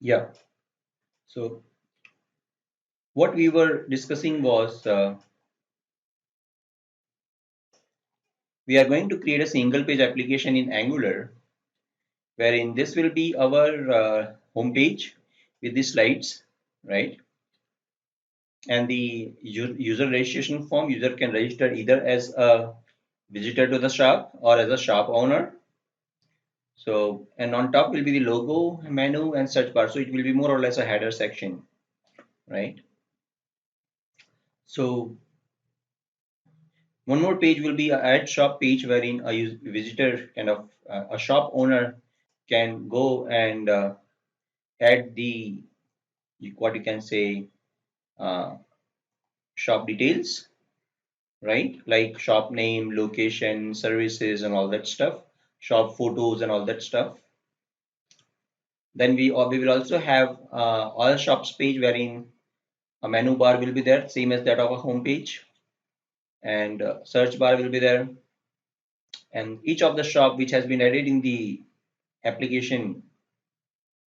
Yeah. So what we were discussing was we are going to create a single page application in Angular, wherein this will be our home page with the slides, right? And the user registration form, user can register either as a visitor to the shop or as a shop owner. So, and on top will be the logo, menu, and search bar. So it will be more or less a header section, right? So one more page will be a add shop page wherein a visitor kind of a shop owner can go and add the what you can say uh, shop details, right? Like shop name, location, services, and all that stuff, shop photos, and all that stuff. Then we will also have all shops page wherein a menu bar will be there, same as that of a home page, and search bar will be there. And each of the shop which has been added in the application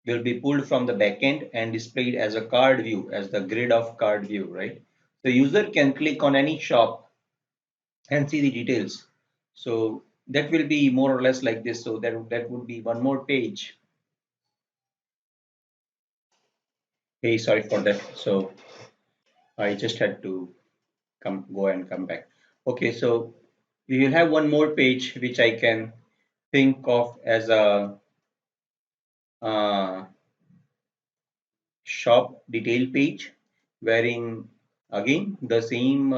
will be pulled from the backend and displayed as a card view, as the grid of card view, right? The user can click on any shop and see the details. So that will be more or less like this. So that would be one more page. Hey, sorry for that. So I just had to go and come back. Okay, so we will have one more page which I can think of as a uh, shop detail page, wherein again the same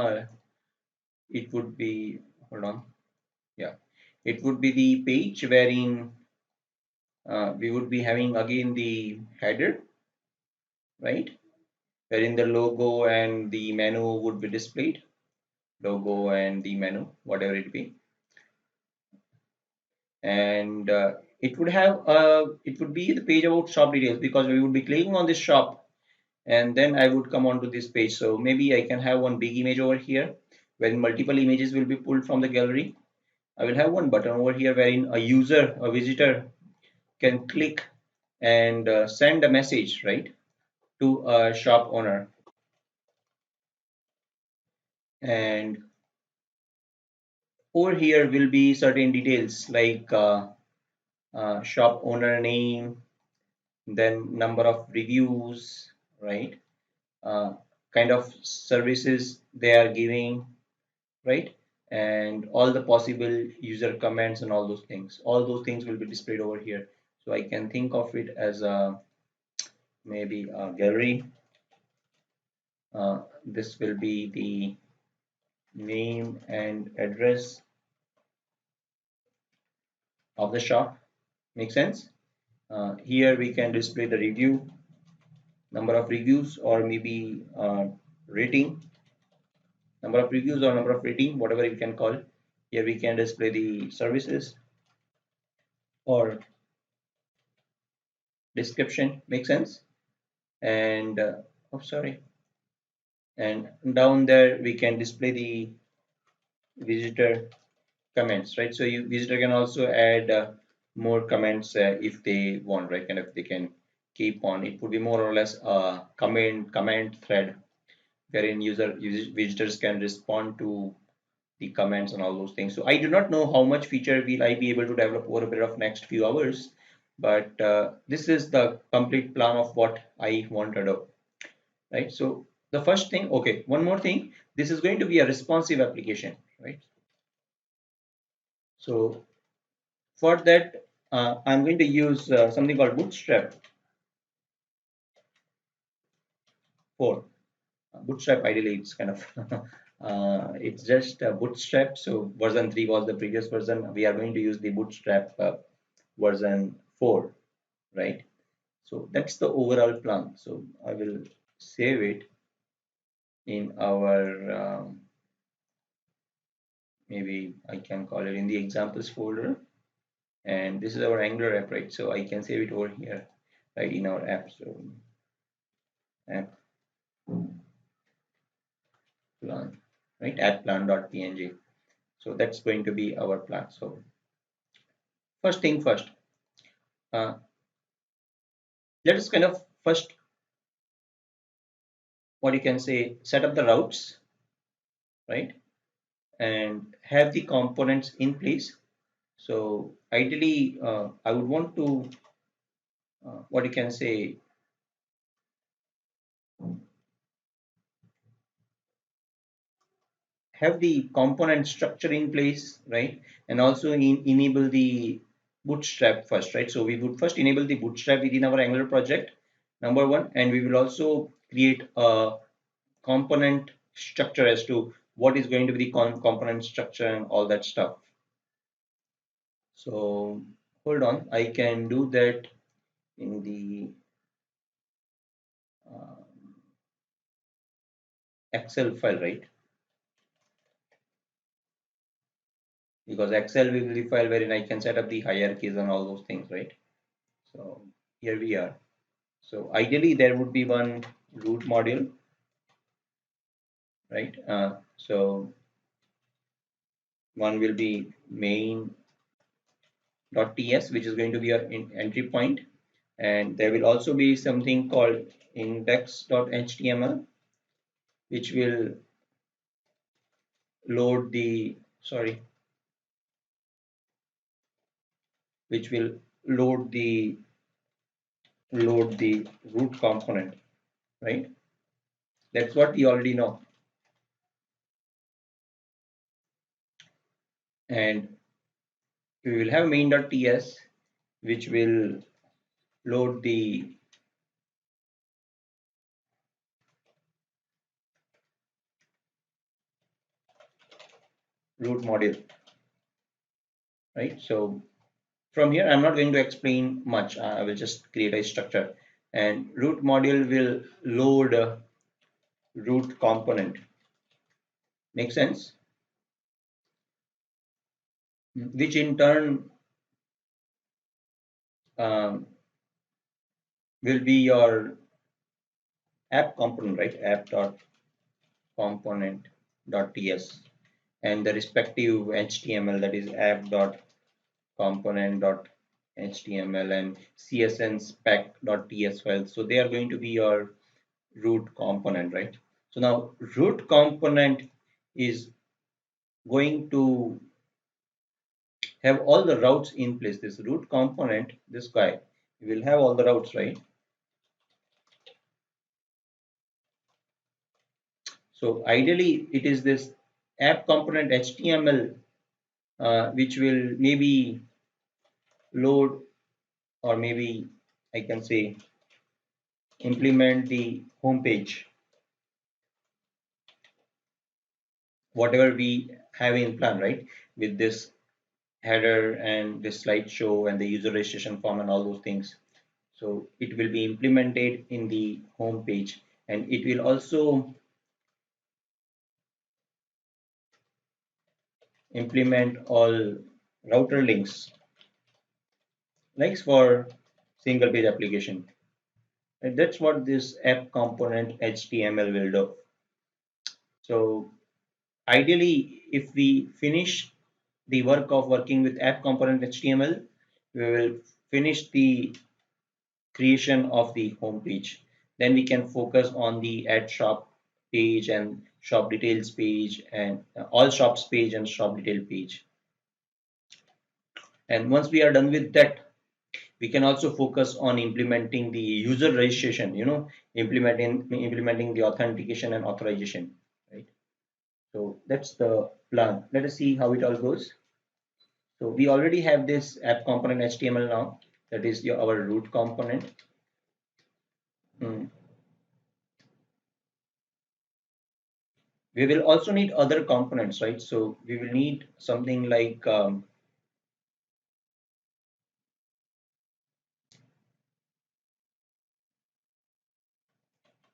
it would be, hold on, yeah, it would be the page wherein we would be having again the header, right, wherein the logo and the menu would be displayed, logo and the menu, whatever it be. And it would be the page about shop details, because we would be clicking on this shop and then I would come onto this page. So maybe I can have one big image over here wherein multiple images will be pulled from the gallery. I will have one button over here wherein a visitor can click and send a message, right, to a shop owner. And over here will be certain details like shop owner name, then number of reviews, right? Uh, kind of services they are giving, right? And all the possible user comments and all those things. All those things will be displayed over here. So I can think of it as a maybe a gallery. This will be the name and address of the shop. Make sense? Here we can display the review, number of reviews, or maybe rating, number of reviews or number of rating, whatever you can call. Here we can display the services or description. Make sense? And oh, sorry. And down there we can display the visitor comments, right? So you visitor can also add more comments if they want, right? And if they can keep on, it would be more or less a comment thread wherein visitors can respond to the comments and all those things. So I do not know how much feature will I be able to develop over a period of next few hours, but this is the complete plan of what I want to do, right? So the first thing, okay, one more thing, this is going to be a responsive application, right? So for that, I'm going to use something called Bootstrap 4. Bootstrap ideally it's kind of it's just Bootstrap. So version 3 was the previous version. We are going to use the Bootstrap version 4, right? So that's the overall plan. So I will save it in our maybe I can call it in the examples folder. And this is our Angular app, right? So I can save it over here, right, in our app. So app plan, right? App plan.png. So that's going to be our plan. So first thing first, uh, let us kind of first, what you can say, set up the routes, right? And have the components in place. So ideally, I would want to, what you can say, have the component structure in place, right? And also enable the bootstrap first, right? So we would first enable the bootstrap within our Angular project, number one, and we will also create a component structure as to what is going to be the component structure and all that stuff. So hold on, I can do that in the uh, Excel file, right? Because Excel will be the file wherein I can set up the hierarchies and all those things, right? So here we are. So ideally there would be one root module, right? So one will be main.ts, which is going to be our entry point, and there will also be something called index.html, which will load the sorry, which will load the root component, right? That's what we already know. And we will have main.ts, which will load the root module, right? So from here, I'm not going to explain much. I will just create a structure, and root module will load a root component. Make sense? Which in turn um, will be your app component, right? App.component.ts, and the respective HTML, that is app.component.html and CSN spec.ts files. So they are going to be your root component, right? So now root component is going to have all the routes in place. This root component, this guy, will have all the routes, right? So ideally, it is this app component HTML, which will maybe load, or maybe I can say implement the home page, whatever we have in plan, right? With this header and this slideshow and the user registration form and all those things. So it will be implemented in the home page, and it will also implement all router links for single page application. And that's what this app component HTML will do. So ideally, if we finish the work of working with app component HTML, we will finish the creation of the home page. Then we can focus on the add shop page and shop details page and all shops page and shop detail page. And once we are done with that, we can also focus on implementing the user registration, implementing the authentication and authorization, right? So that's the plan. Let us see how it all goes. So we already have this app component HTML now. That is our root component. Hmm. We will also need other components, right? So we will need something like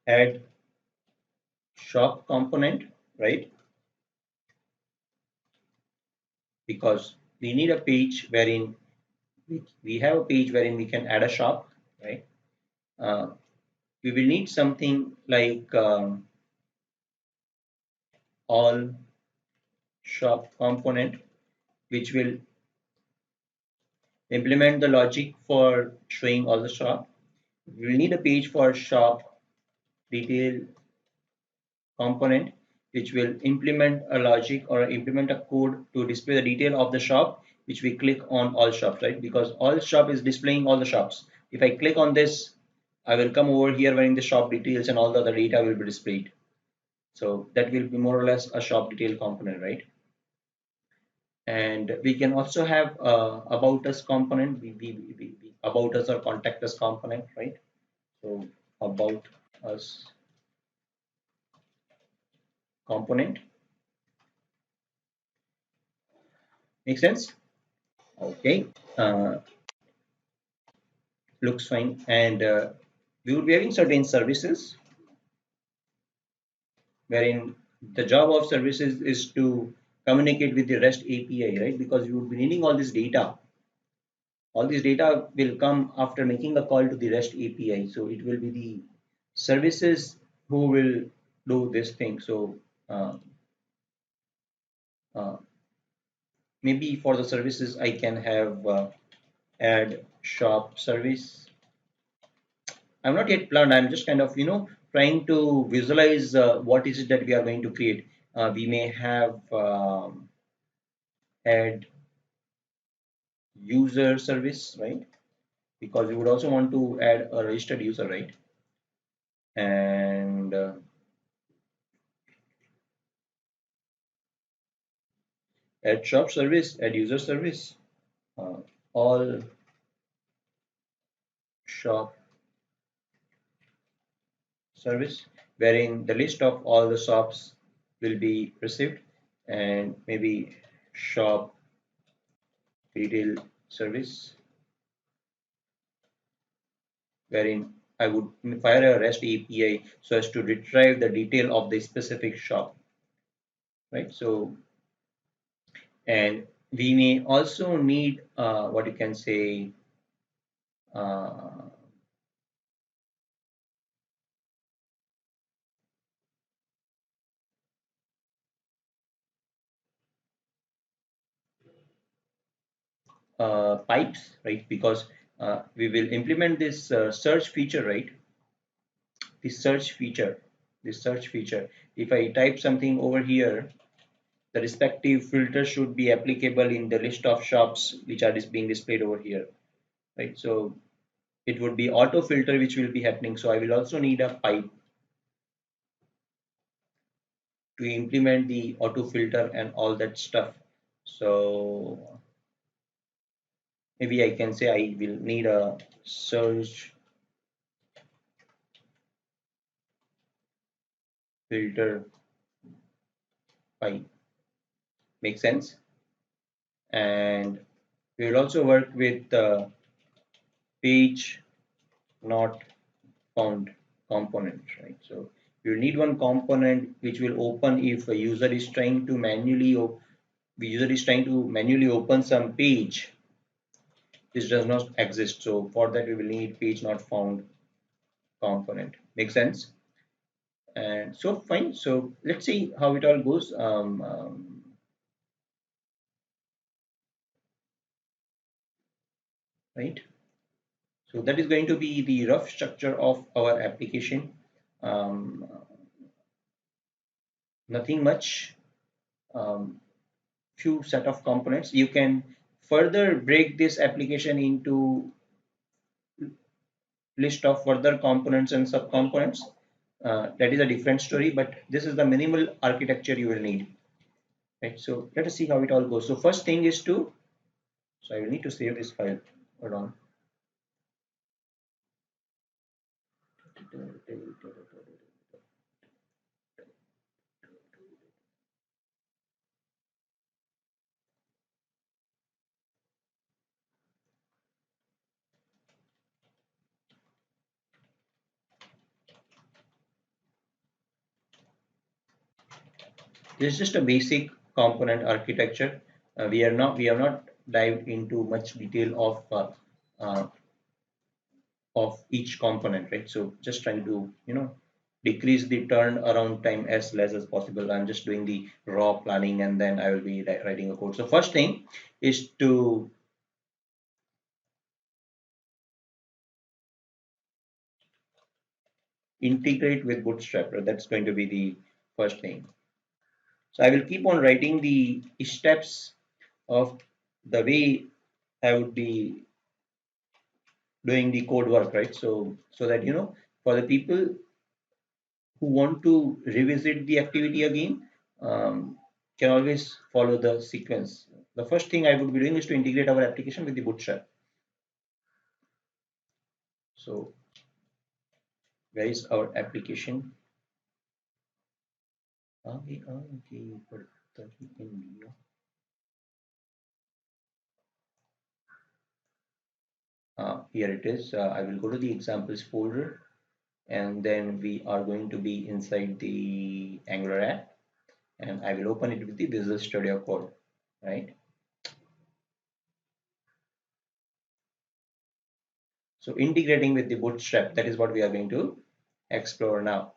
add shop component, right? Because we need a page wherein we have a page wherein we can add a shop, right? Uh, we will need something like all shop component, which will implement the logic for showing all the shop. we'll need a page for shop detail component, which will implement a logic or implement a code to display the detail of the shop, which we click on all shops, right? Because all shop is displaying all the shops. If I click on this, I will come over here wherein the shop details and all the other data will be displayed. So that will be more or less a shop detail component, right? And we can also have about us component, about us or contact us component, right? So about us component, make sense? Okay. Uh, Looks fine. And we would be having certain services wherein the job of services is to communicate with the REST API, right? Because you would be needing all this data. All this data will come after making a call to the REST API. So it will be the services who will do this thing. So uh, uh, maybe for the services, I can have add shop service. I'm not yet planned. I'm just kind of, trying to visualize what is it that we are going to create. We may have add user service, right? Because we would also want to add a registered user, right? And add shop service, add user service, uh, all shop service, wherein the list of all the shops will be received, and maybe shop retail service, wherein I would fire a REST API so as to retrieve the detail of the specific shop, right? So, and we may also need what you can say uh, pipes, right? Because we will implement this search feature, right? This search feature, this search feature. If I type something over here, the respective filter should be applicable in the list of shops which are being displayed over here, right? So it would be auto filter which will be happening. So I will also need a pipe to implement the auto filter and all that stuff. So maybe I can say I will need a search filter pipe. Make sense? And we will also work with the page not found component, right? So you need one component which will open if a user is trying to manually open some page. This does not exist. So for that we will need page not found component. Make sense? And so fine. So let's see how it all goes. Right. So that is going to be the rough structure of our application. Um, Nothing much. Few set of components. You can further break this application into list of further components and subcomponents. That is a different story, but this is the minimal architecture you will need. Right. So let us see how it all goes. So first thing is to, so I will need to save this file. Hold on. This is just a basic component architecture. We have not dived into much detail uh, of each component, right? So just trying to, decrease the turnaround time as less as possible. I'm just doing the raw planning and then I will be writing a code. So first thing is to integrate with Bootstrap. Right? That's going to be the first thing. So I will keep on writing the steps of the way I would be doing the code work, right? So that for the people who want to revisit the activity again, can always follow the sequence. The first thing I would be doing is to integrate our application with the Bootstrap. So where is our application? आगे पढ़ता ही India. Here it is. I will go to the examples folder, and then we are going to be inside the Angular app, and I will open it with the Visual Studio Code, right? So integrating with the Bootstrap, that is what we are going to explore now.